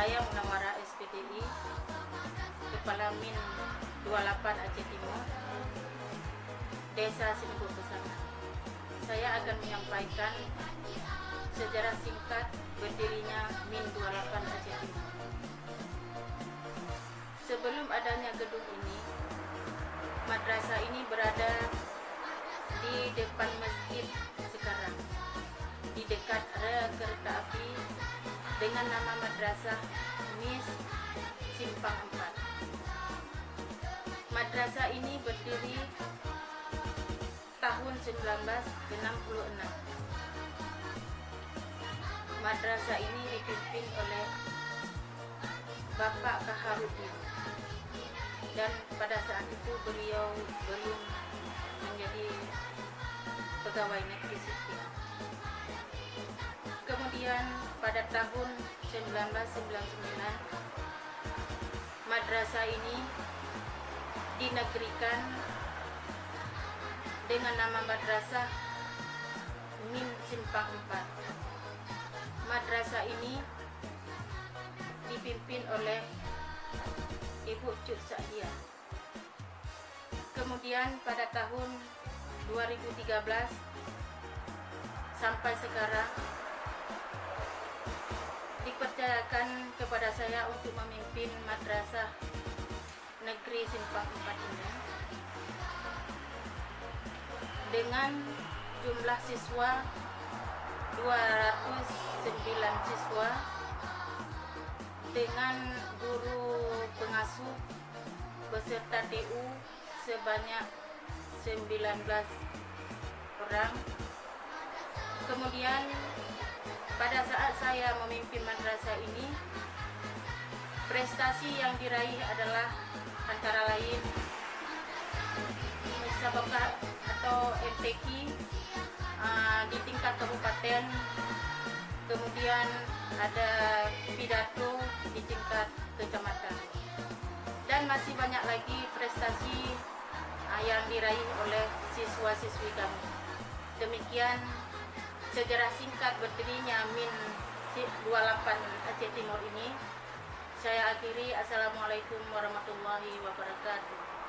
Saya Munawara SPDI, Kepala Min 28 Aceh Timur, Desa Simbu Pesana. Saya akan menyampaikan sejarah singkat berdirinya Min 28 Aceh Timur. Sebelum adanya gedung ini, madrasah ini berada di depan masjid sekarang, di dekat rel kereta api dengan nama Madrasah Mis Simpang 4. Madrasah ini berdiri tahun 1966. Madrasah ini dipimpin oleh Bapak Kaharudin, dan pada saat itu beliau belum menjadi pegawai negeri sipil. Kemudian pada tahun 1999 madrasah ini dinegrikan dengan nama Madrasah Min Simpang 4. Madrasah ini dipimpin oleh Ibu Cut Sa'diah. Kemudian pada tahun 2013 sampai sekarang dipercayakan kepada saya untuk memimpin Madrasah Negeri Simpang 4 ini dengan jumlah siswa 209 siswa, dengan guru pengasuh beserta TU sebanyak 19 orang. Kemudian pada saat saya memimpin madrasah ini, prestasi yang diraih adalah antara lain musabaqah atau MTQ di tingkat kabupaten, kemudian ada pidato di tingkat kecamatan, dan masih banyak lagi prestasi yang diraih oleh siswa-siswi kami. Demikian sejarah singkat berdirinya Min 28 Aceh Timur ini. Saya akhiri. Assalamualaikum warahmatullahi wabarakatuh.